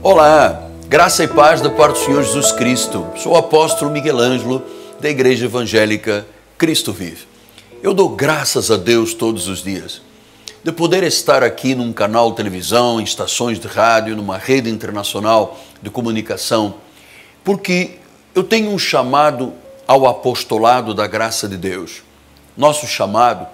Olá, graça e paz da parte do Senhor Jesus Cristo. Sou o apóstolo Miguel Ângelo, da Igreja Evangélica Cristo Vive. Eu dou graças a Deus todos os dias de poder estar aqui num canal de televisão, em estações de rádio, numa rede internacional de comunicação, porque eu tenho um chamado ao apostolado da graça de Deus. Nosso chamado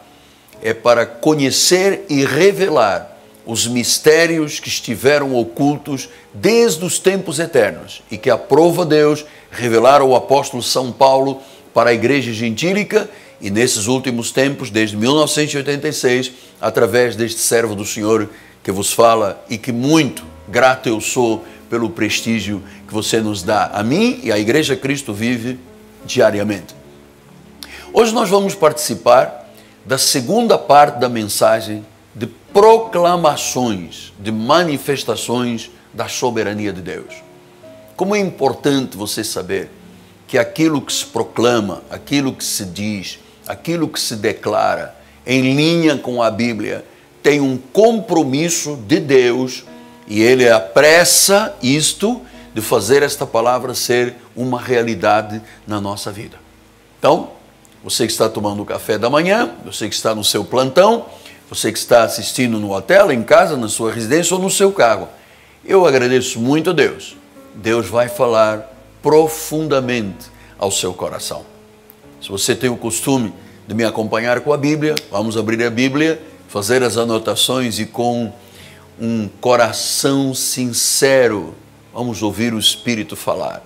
é para conhecer e revelar os mistérios que estiveram ocultos desde os tempos eternos e que aprova Deus revelar ao apóstolo São Paulo para a igreja gentílica e nesses últimos tempos, desde 1986, através deste servo do Senhor que vos fala e que muito grato eu sou pelo prestígio que você nos dá a mim e à Igreja Cristo Vive diariamente. Hoje nós vamos participar da segunda parte da mensagem de proclamações, de manifestações da soberania de Deus. Como é importante você saber que aquilo que se proclama, aquilo que se diz, aquilo que se declara em linha com a Bíblia tem um compromisso de Deus e Ele apressa isto de fazer esta palavra ser uma realidade na nossa vida. Então, você que está tomando o café da manhã, você que está no seu plantão, você que está assistindo no hotel, em casa, na sua residência ou no seu carro, eu agradeço muito a Deus. Deus vai falar profundamente ao seu coração. Se você tem o costume de me acompanhar com a Bíblia, vamos abrir a Bíblia, fazer as anotações e com um coração sincero, vamos ouvir o Espírito falar.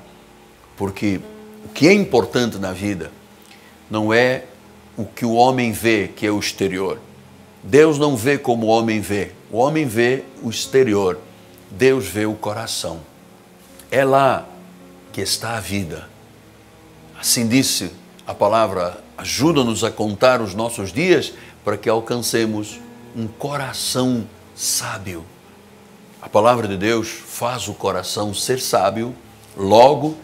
Porque o que é importante na vida não é o que o homem vê, que é o exterior. Deus não vê como o homem vê. O homem vê o exterior. Deus vê o coração. É lá que está a vida. Assim disse a palavra, ajuda-nos a contar os nossos dias para que alcancemos um coração sábio. A palavra de Deus faz o coração ser sábio, logo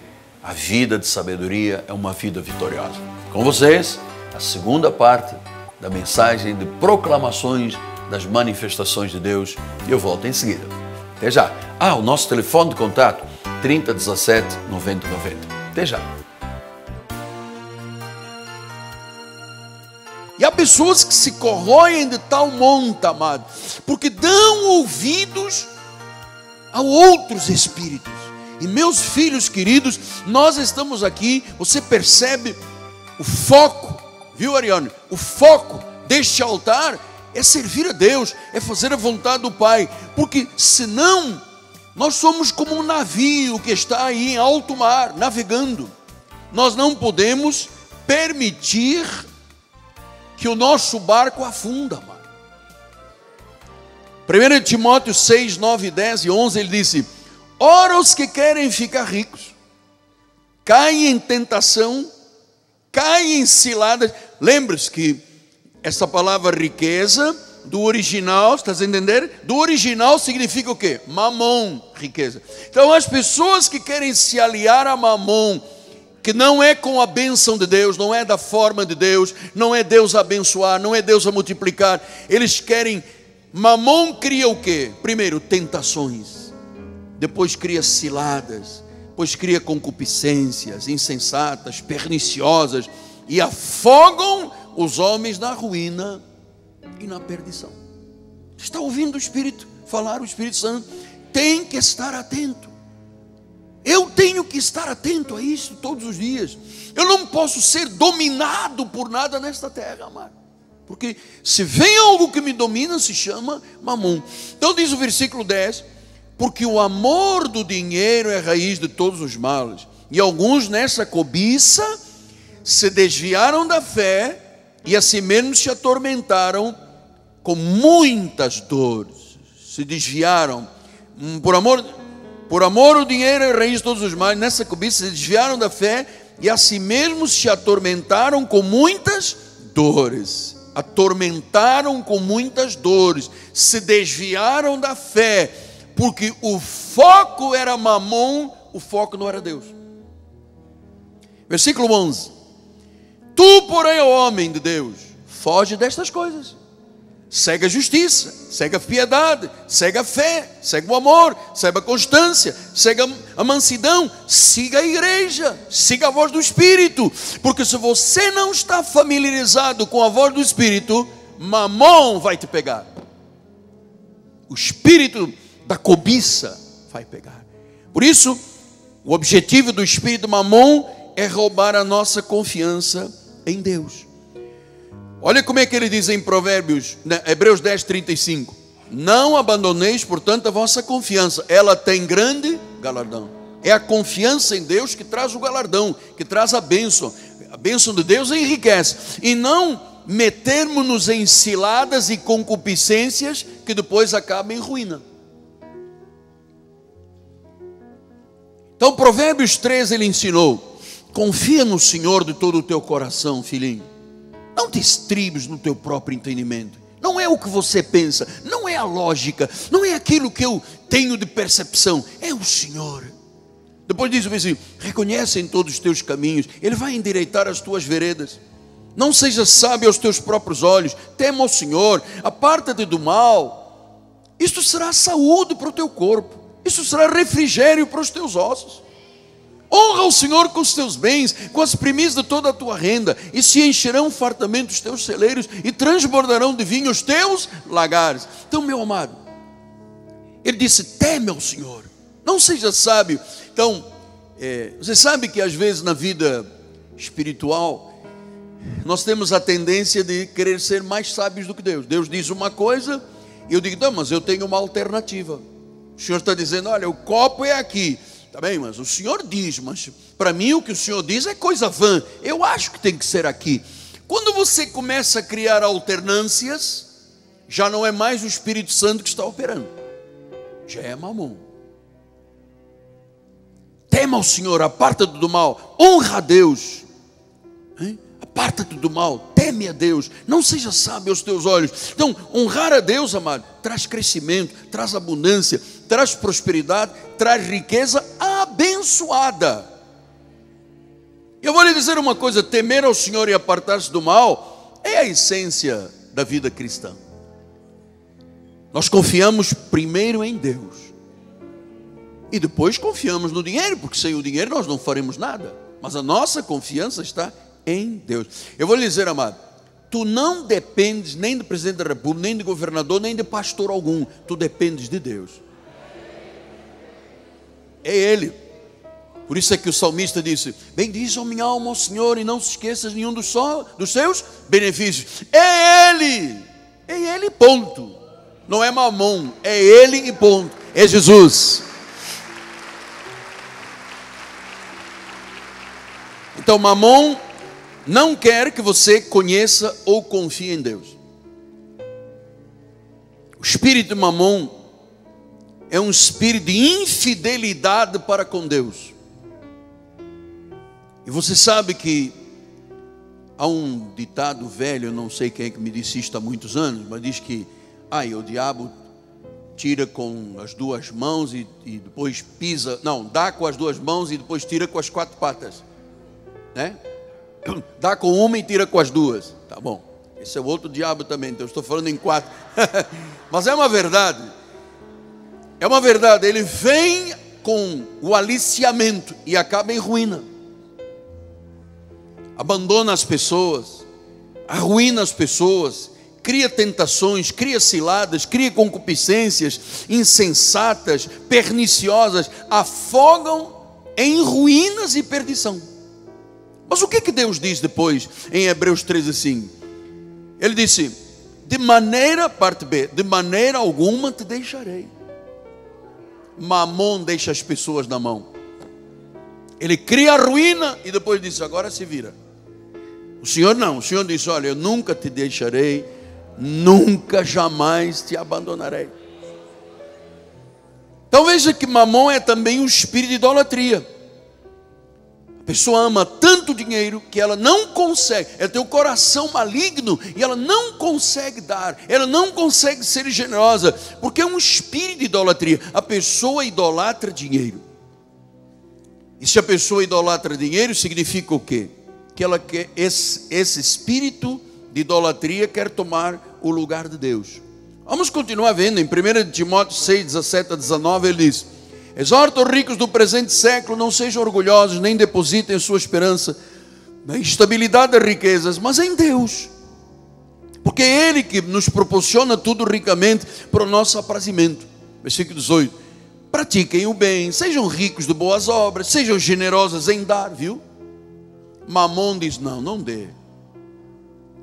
a vida de sabedoria é uma vida vitoriosa. Com vocês, a segunda parte da mensagem de proclamações das manifestações de Deus e eu volto em seguida. Até já. O nosso telefone de contato 3017 9090. Até já. E há pessoas que se corroem de tal monta, amado, porque dão ouvidos a outros espíritos. E meus filhos queridos, nós estamos aqui, você percebe o foco, viu, Ariane? O foco deste altar é servir a Deus, é fazer a vontade do Pai, porque senão nós somos como um navio que está aí em alto mar, navegando. Nós não podemos permitir que o nosso barco afunda, mano. 1 Timóteo 6, 9, 10 e 11, ele disse: ora, os que querem ficar ricos caem em tentação, caem em ciladas. Lembre-se que essa palavra riqueza, do original, estás a entender? Do original significa o quê? Mamon, riqueza. Então as pessoas que querem se aliar a mamon, que não é com a bênção de Deus, não é da forma de Deus, não é Deus a abençoar, não é Deus a multiplicar, eles querem, mamon cria o quê? Primeiro, tentações, depois cria ciladas, depois cria concupiscências insensatas, perniciosas, e afogam os homens na ruína e na perdição. Está ouvindo o Espírito falar, o Espírito Santo tem que estar atento. Eu tenho que estar atento a isso todos os dias. Eu não posso ser dominado por nada nesta terra, amado. Porque se vem algo que me domina, se chama mamon. Então diz o versículo 10, porque o amor do dinheiro é a raiz de todos os males. E alguns nessa cobiça se desviaram da fé e a si mesmos se atormentaram com muitas dores. Se desviaram por amor o dinheiro é a raiz de todos os males. Nessa cobiça se desviaram da fé e a si mesmos se atormentaram com muitas dores. Atormentaram com muitas dores, se desviaram da fé, porque o foco era mamon, o foco não era Deus. Versículo 11: tu, porém, ó homem de Deus, foge destas coisas. segue a justiça, segue a piedade, segue a fé, segue o amor, segue a constância, segue a mansidão, siga a igreja, siga a voz do Espírito, porque se você não está familiarizado com a voz do Espírito, Mamon vai te pegar, o espírito da cobiça vai pegar. Por isso, o objetivo do espírito Mamon é roubar a nossa confiança em Deus. Olha como é que ele diz em Provérbios, Hebreus 10:35. Não abandoneis, portanto, a vossa confiança, ela tem grande galardão. É a confiança em Deus que traz o galardão, que traz a bênção. A bênção de Deus enriquece. E não metermos-nos em ciladas e concupiscências que depois acabam em ruína. Então, Provérbios 13, ele ensinou: confia no Senhor de todo o teu coração, filhinho. Não te estribes no teu próprio entendimento. Não é o que você pensa, não é a lógica, não é aquilo que eu tenho de percepção, é o Senhor. Depois diz o versículo: reconhece em todos os teus caminhos, Ele vai endireitar as tuas veredas. Não seja sábio aos teus próprios olhos, tema ao Senhor, aparta-te do mal. Isto será saúde para o teu corpo, isso será refrigério para os teus ossos. Honra o Senhor com os teus bens, com as primícias de toda a tua renda, e se encherão fartamente os teus celeiros, e transbordarão de vinho os teus lagares. Então, meu amado, ele disse: teme ao Senhor, não seja sábio. Então, você sabe que às vezes na vida espiritual, nós temos a tendência de querer ser mais sábios do que Deus. Deus diz uma coisa, e eu digo: não, mas eu tenho uma alternativa. O Senhor está dizendo: olha, o copo é aqui. Tá bem, mas o Senhor diz, mas para mim o que o Senhor diz é coisa vã. Eu acho que tem que ser aqui. Quando você começa a criar alternâncias, já não é mais o Espírito Santo que está operando, já é Mamon. Tema ao Senhor, aparta-te do mal, honra a Deus, hein? Aparta-te do mal, teme a Deus, não seja sábio aos teus olhos. Então, honrar a Deus, amado, traz crescimento, traz abundância, traz prosperidade, traz riqueza abençoada. Eu vou lhe dizer uma coisa: temer ao Senhor e apartar-se do mal é a essência da vida cristã. Nós confiamos primeiro em Deus e depois confiamos no dinheiro, porque sem o dinheiro nós não faremos nada, mas a nossa confiança está em Deus. Eu vou lhe dizer, amado, tu não dependes nem do presidente da república, nem de governador, nem de pastor algum. Tu dependes de Deus. É Ele. Por isso é que o salmista disse: bendize a minha alma ao Senhor, e não se esqueças nenhum dos seus benefícios. É Ele, ponto. Não é Mamon, é Ele e ponto. É Jesus. Então, Mamon não quer que você conheça ou confie em Deus. O espírito de Mamon é um espírito de infidelidade para com Deus. E você sabe que há um ditado velho, eu não sei quem é que me disse isto há muitos anos, mas diz que o diabo tira com as duas mãos e depois pisa, não, dá com as duas mãos e depois tira com as quatro patas, né? Dá com uma e tira com as duas. Tá bom, esse é o outro diabo também, então eu estou falando em quatro. Mas é uma verdade. É uma verdade. Ele vem com o aliciamento e acaba em ruína. Abandona as pessoas, arruína as pessoas, cria tentações, cria ciladas, cria concupiscências insensatas, perniciosas, afogam em ruínas e perdição. Mas o que Deus diz depois em Hebreus 13:5? Ele disse: de maneira, parte B, de maneira alguma te deixarei. Mamon deixa as pessoas na mão. Ele cria a ruína e depois diz: agora se vira. O Senhor não, o Senhor disse: olha, eu nunca te deixarei, nunca jamais te abandonarei. Então veja que Mamon é também um espírito de idolatria. A pessoa ama tanto dinheiro que ela não consegue, ela tem o coração maligno e ela não consegue dar, ela não consegue ser generosa, porque é um espírito de idolatria. A pessoa idolatra dinheiro. E se a pessoa idolatra dinheiro, significa o quê? Que ela quer esse espírito de idolatria quer tomar o lugar de Deus. Vamos continuar vendo, em 1 Timóteo 6, 17 a 19, ele diz: exorta os ricos do presente século, não sejam orgulhosos, nem depositem sua esperança na estabilidade das riquezas, mas em Deus, porque é Ele que nos proporciona tudo ricamente para o nosso aprazimento. Versículo 18: pratiquem o bem, sejam ricos de boas obras, sejam generosos em dar, viu? Mamon diz: não dê.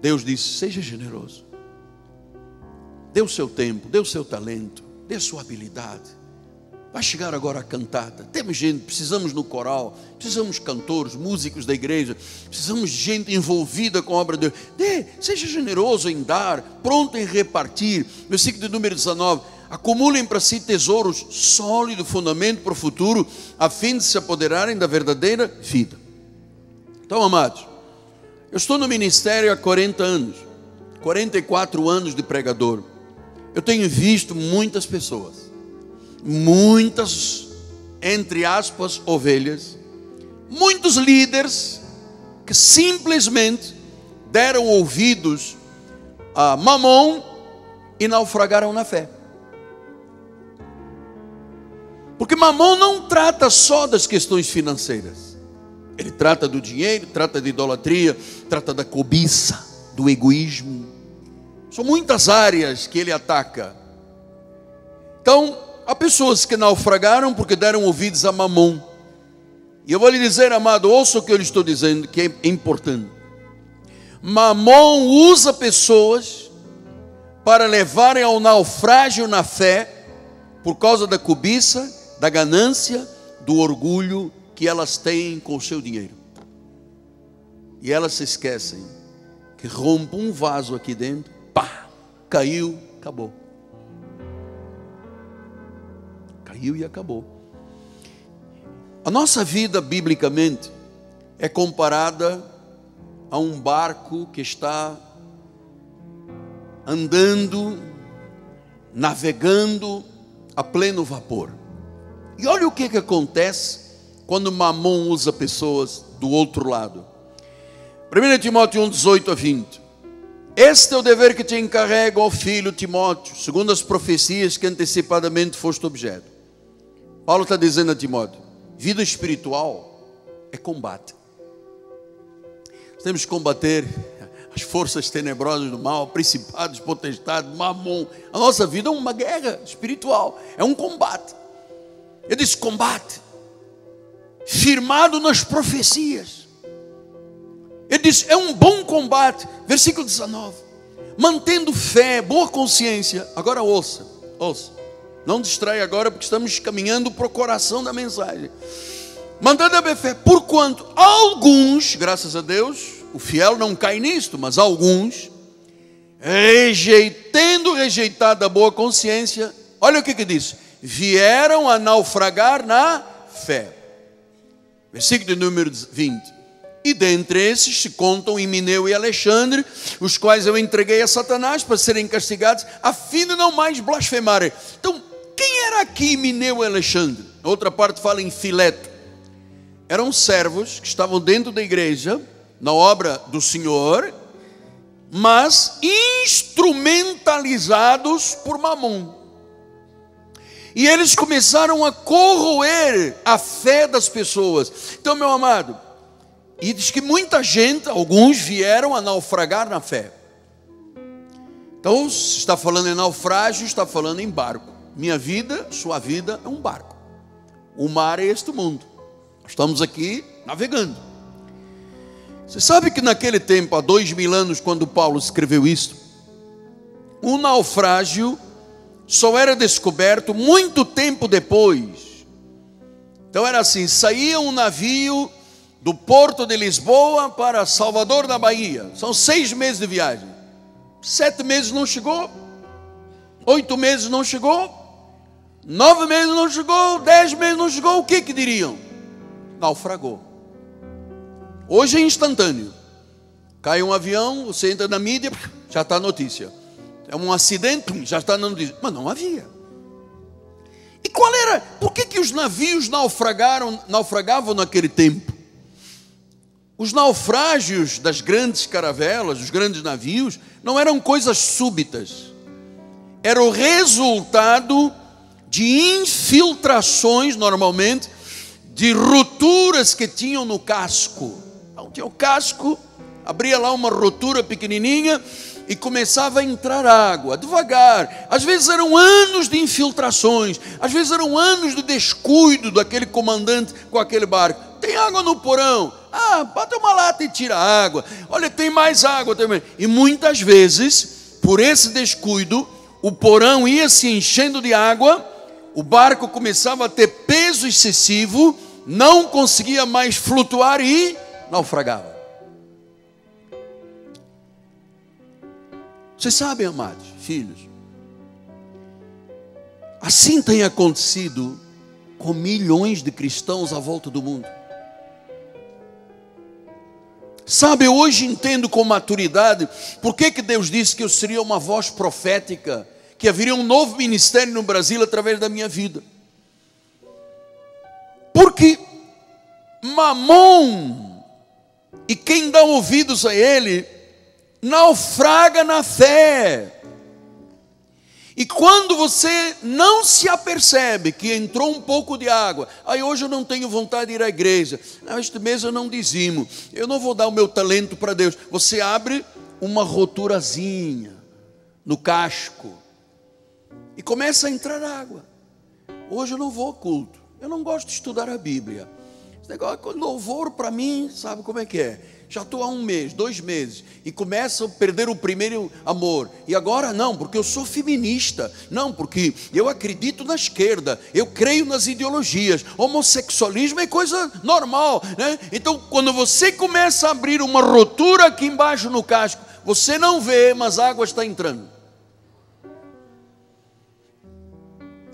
Deus diz: seja generoso. Dê o seu tempo, dê o seu talento, dê a sua habilidade. Vai chegar agora a cantada. Temos gente, precisamos no coral, precisamos cantores, músicos da igreja, precisamos de gente envolvida com a obra de Deus. Dê, seja generoso em dar, pronto em repartir. Versículo de número 19: acumulem para si tesouros, sólido fundamento para o futuro, a fim de se apoderarem da verdadeira vida. Então, amados, eu estou no ministério há 40 anos, 44 anos de pregador. Eu tenho visto muitas pessoas, muitas, entre aspas, ovelhas, muitos líderes que simplesmente deram ouvidos a Mamon e naufragaram na fé. Porque Mamon não trata só das questões financeiras. Ele trata do dinheiro, trata de idolatria, trata da cobiça, do egoísmo. São muitas áreas que ele ataca. Então, há pessoas que naufragaram porque deram ouvidos a Mamon. E eu vou lhe dizer, amado, ouça o que eu lhe estou dizendo, que é importante. Mamon usa pessoas para levarem ao naufrágio na fé, por causa da cobiça, da ganância, do orgulho que elas têm com o seu dinheiro. E elas se esquecem que rompe um vaso aqui dentro, pá, caiu, acabou. Caiu e acabou. A nossa vida, biblicamente, é comparada a um barco que está andando, navegando a pleno vapor. E olha o que acontece quando Mamon usa pessoas do outro lado. 1 Timóteo 1, 18 a 20. Este é o dever que te encarrego, ó filho Timóteo, segundo as profecias que antecipadamente foste objeto. Paulo está dizendo a Timóteo: vida espiritual é combate. Nós temos que combater as forças tenebrosas do mal, principados, potestades, Mamon. A nossa vida é uma guerra espiritual, é um combate. Ele diz: combate, firmado nas profecias. Ele diz: é um bom combate. Versículo 19: mantendo fé, boa consciência. Agora ouça. Não distrai agora, porque estamos caminhando para o coração da mensagem. Mantendo a fé, porquanto alguns, graças a Deus, o fiel não cai nisto, mas alguns, tendo rejeitado a boa consciência, olha o que diz: vieram a naufragar na fé. Versículo de número 20. E dentre esses se contam Himeneu e Alexandre, os quais eu entreguei a Satanás para serem castigados, a fim de não mais blasfemarem. Então, quem era aqui Himeneu e Alexandre? A outra parte fala em Fileto. Eram servos que estavam dentro da igreja, na obra do Senhor, mas instrumentalizados por Mamon. E eles começaram a corroer a fé das pessoas. Então, meu amado, e diz que muita gente, alguns vieram a naufragar na fé. Então, se está falando em naufrágio, está falando em barco. Minha vida, sua vida é um barco. O mar é este mundo. Nós estamos aqui navegando. Você sabe que naquele tempo, há 2000 anos, quando Paulo escreveu isso, o naufrágio só era descoberto muito tempo depois. Então era assim: saía um navio do porto de Lisboa para Salvador da Bahia. São 6 meses de viagem. 7 meses não chegou, 8 meses não chegou, 9 meses não chegou, 10 meses não chegou. O que diriam? Naufragou. Hoje é instantâneo. Cai um avião, você entra na mídia, já está a notícia. É um acidente, já está na notícia. Mas não havia. E qual era? Por que os navios naufragavam naquele tempo? Os naufrágios das grandes caravelas, os grandes navios, não eram coisas súbitas. Era o resultado de infiltrações, normalmente, de rupturas que tinham no casco. Então tinha o casco, abria lá uma ruptura pequenininha e começava a entrar água, devagar. Às vezes eram anos de infiltrações, às vezes eram anos de descuido daquele comandante com aquele barco. Tem água no porão? Bota uma lata e tira a água. Olha, tem mais água também. E muitas vezes, por esse descuido, o porão ia se enchendo de água, o barco começava a ter peso excessivo, não conseguia mais flutuar e naufragava. Vocês sabem, amados filhos, assim tem acontecido com milhões de cristãos à volta do mundo. Sabe, hoje entendo com maturidade por que Deus disse que eu seria uma voz profética, que haveria um novo ministério no Brasil através da minha vida. Porque Mamon e quem dá ouvidos a ele naufraga na fé. E quando você não se apercebe que entrou um pouco de água, hoje eu não tenho vontade de ir à igreja, este mês eu não dizimo, eu não vou dar o meu talento para Deus. Você abre uma roturazinha no casco e começa a entrar água. Hoje eu não vou ao culto, eu não gosto de estudar a Bíblia. Esse negócio de louvor para mim, sabe como é que é? Já estou há 1 mês, 2 meses, e começo a perder o primeiro amor. E agora não, porque eu sou feminista. Não, porque eu acredito na esquerda. Eu creio nas ideologias. Homossexualismo é coisa normal, né? Então, quando você começa a abrir uma rotura aqui embaixo no casco, você não vê, mas a água está entrando.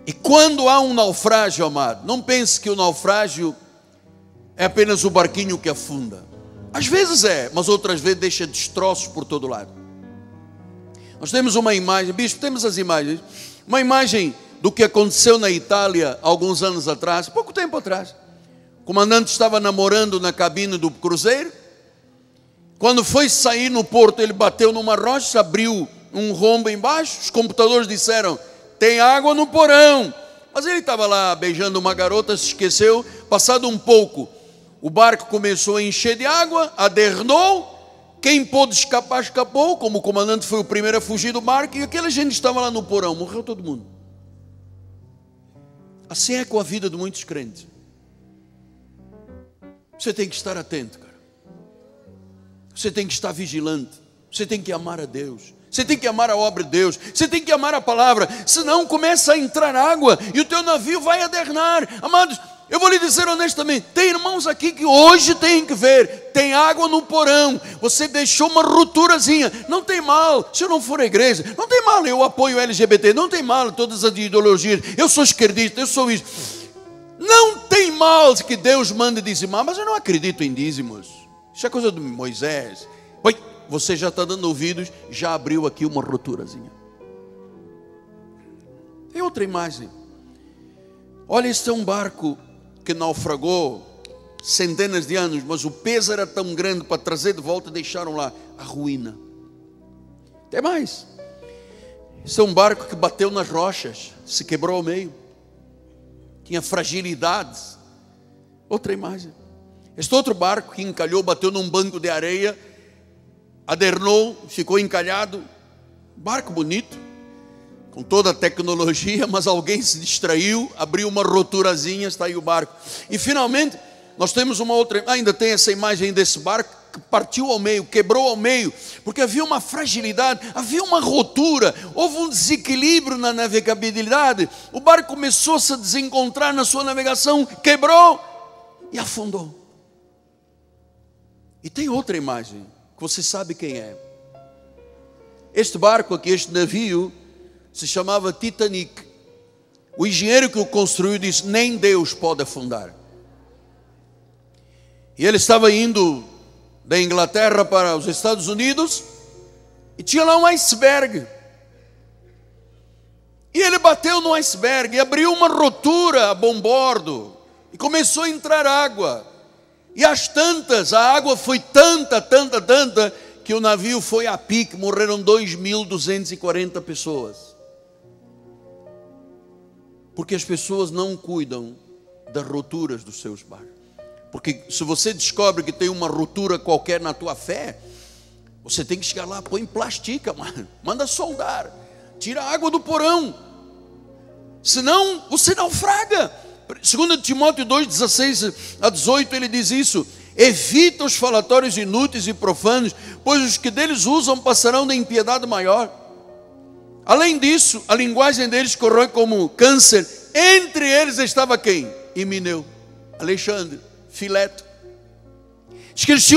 E quando há um naufrágio, amado, não pense que o naufrágio é apenas o barquinho que afunda. Às vezes é, mas outras vezes deixa destroços por todo lado. Nós temos uma imagem, bispo, temos as imagens. Uma imagem do que aconteceu na Itália alguns anos atrás, pouco tempo atrás. O comandante estava namorando na cabine do cruzeiro. Quando foi sair no porto, ele bateu numa rocha, abriu um rombo embaixo. Os computadores disseram, tem água no porão. Mas ele estava lá beijando uma garota, se esqueceu. Passado um pouco, o barco começou a encher de água, adernou. Quem pôde escapar, escapou. Como o comandante foi o primeiro a fugir do barco, e aquela gente estava lá no porão, morreu todo mundo. Assim é com a vida de muitos crentes. Você tem que estar atento, cara. Você tem que estar vigilante. Você tem que amar a Deus. Você tem que amar a obra de Deus. Você tem que amar a palavra. Senão começa a entrar água e o teu navio vai adernar. Amados, eu vou lhe dizer honestamente, tem irmãos aqui que hoje tem que ver, tem água no porão, você deixou uma rupturazinha, não tem mal, se eu não for à igreja, não tem mal, eu apoio LGBT, não tem mal, todas as ideologias, eu sou esquerdista, eu sou isso, não tem mal que Deus mande dizimar, mas eu não acredito em dízimos, isso é coisa de Moisés. Oi, você já está dando ouvidos, já abriu aqui uma rupturazinha. Tem outra imagem, olha, este é um barco que naufragou centenas de anos, mas o peso era tão grande para trazer de volta, deixaram lá a ruína. Tem mais. Esse é um barco que bateu nas rochas, se quebrou ao meio, tinha fragilidades. Outra imagem. Este outro barco que encalhou, bateu num banco de areia, adernou, ficou encalhado. Barco bonito, com toda a tecnologia, mas alguém se distraiu, abriu uma roturazinha, está aí o barco. E finalmente, nós temos uma outra, ainda tem essa imagem desse barco, que partiu ao meio, quebrou ao meio, porque havia uma fragilidade, havia uma rotura, houve um desequilíbrio na navegabilidade, o barco começou a se desencontrar na sua navegação, quebrou e afundou. E tem outra imagem, que você sabe quem é. Este barco aqui, este navio, se chamava Titanic. O engenheiro que o construiu disse, nem Deus pode afundar. E ele estava indo da Inglaterra para os Estados Unidos, e tinha lá um iceberg. E ele bateu no iceberg, e abriu uma rotura a bombordo, e começou a entrar água. E às tantas, a água foi tanta, que o navio foi a pique, morreram 2.240 pessoas. Porque as pessoas não cuidam das roturas dos seus barcos. Porque se você descobre que tem uma ruptura qualquer na tua fé, você tem que chegar lá, põe plastica, manda soldar, tira a água do porão, senão você naufraga. 2 Timóteo 2:16-18, ele diz isso: evita os falatórios inúteis e profanos, pois os que deles usam passarão da impiedade maior. Além disso, a linguagem deles corrói como câncer. Entre eles estava quem? Himeneu, Alexandre, Fileto. Esqueci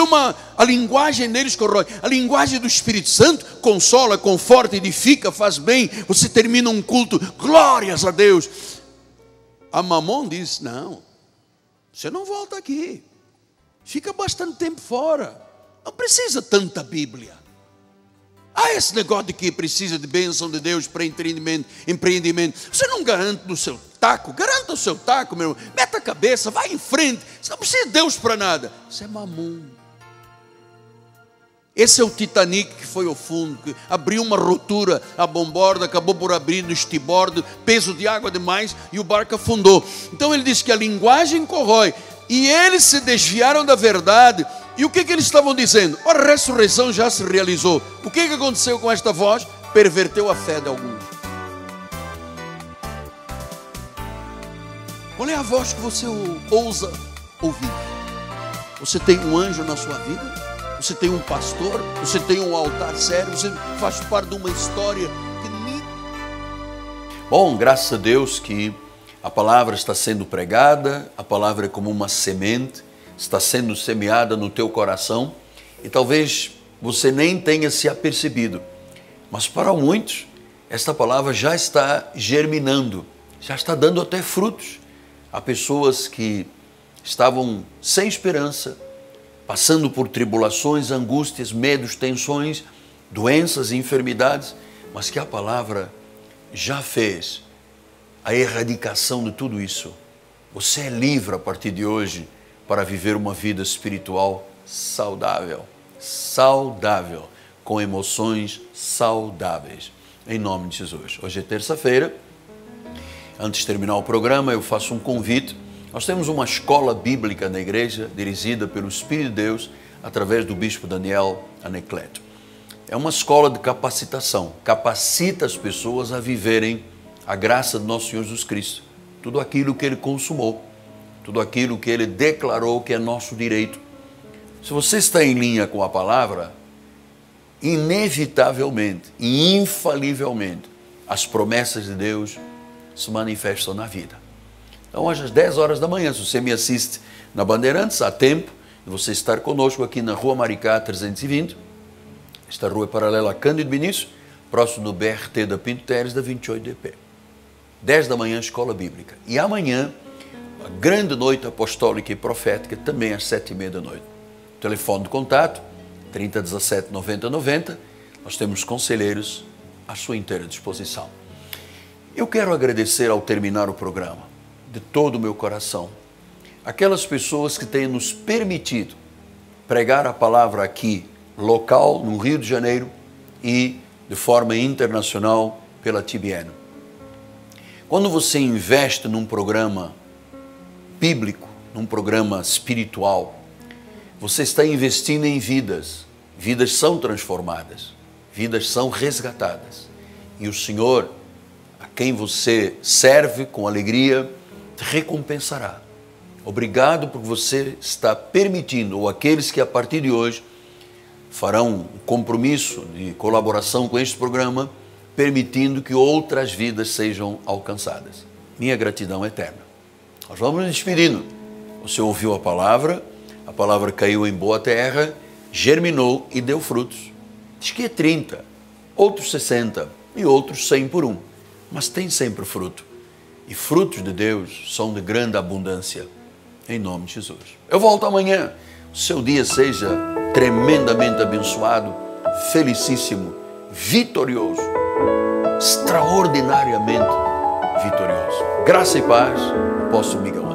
a linguagem deles corrói. A linguagem do Espírito Santo consola, conforta, edifica, faz bem. Você termina um culto, glórias a Deus. A Mamon diz: não, você não volta aqui, fica bastante tempo fora, não precisa tanta Bíblia. Esse negócio de que precisa de bênção de Deus para empreendimento, você não garante no seu taco, garanta o seu taco, meu irmão, meta a cabeça, vai em frente, você não precisa de Deus para nada. Isso é mamon. Esse é o Titanic que foi ao fundo, que abriu uma ruptura, a bomborda acabou por abrir no estibordo, peso de água demais e o barco afundou. Então ele diz que a linguagem corrói, e eles se desviaram da verdade. E o que eles estavam dizendo? A ressurreição já se realizou. O que aconteceu com esta voz? Perverteu a fé de alguns. Qual é a voz que você ousa ouvir? Você tem um anjo na sua vida? Você tem um pastor? Você tem um altar sério? Você faz parte de uma história que nem... Bom, graças a Deus que a palavra está sendo pregada, a palavra é como uma semente, está sendo semeada no teu coração, e talvez você nem tenha se apercebido, mas para muitos esta palavra já está germinando, já está dando até frutos. Há pessoas que estavam sem esperança, passando por tribulações, angústias, medos, tensões, doenças e enfermidades, mas que a palavra já fez a erradicação de tudo isso. Você é livre a partir de hoje para viver uma vida espiritual saudável, com emoções saudáveis, em nome de Jesus. Hoje é terça-feira. Antes de terminar o programa, eu faço um convite. Nós temos uma escola bíblica na igreja, dirigida pelo Espírito de Deus, através do bispo Daniel Anacleto. É uma escola de capacitação, capacita as pessoas a viverem a graça do nosso Senhor Jesus Cristo, tudo aquilo que Ele consumou, tudo aquilo que Ele declarou que é nosso direito. Se você está em linha com a palavra, inevitavelmente e infalivelmente, as promessas de Deus se manifestam na vida. Então, hoje às 10 horas da manhã, se você me assiste na Bandeirantes, há tempo de você estar conosco aqui na Rua Maricá 320. Esta rua é paralela a Cândido Benício, próximo do BRT da Pinto Teres, da 28DP. 10 da manhã, escola bíblica. E amanhã, a grande noite apostólica e profética, também às 7h30 da noite. Telefone de contato, 3017 90 90. Nós temos conselheiros à sua inteira disposição. Eu quero agradecer ao terminar o programa, de todo o meu coração, aquelas pessoas que têm nos permitido pregar a palavra aqui, local, no Rio de Janeiro e de forma internacional pela TBN. Quando você investe num programa bíblico, num programa espiritual, você está investindo em vidas. Vidas são transformadas, vidas são resgatadas. E o Senhor, a quem você serve com alegria, te recompensará. Obrigado por você estar permitindo, ou aqueles que a partir de hoje farão um compromisso de colaboração com este programa, permitindo que outras vidas sejam alcançadas. Minha gratidão eterna. Nós vamos nos despedindo. Você ouviu a palavra caiu em boa terra, germinou e deu frutos. Diz que é 30, outros 60 e outros 100 por um. Mas tem sempre fruto. E frutos de Deus são de grande abundância. Em nome de Jesus. Eu volto amanhã. O seu dia seja tremendamente abençoado, felicíssimo, vitorioso, extraordinariamente vitorioso. Graça e paz, apóstolo Miguel.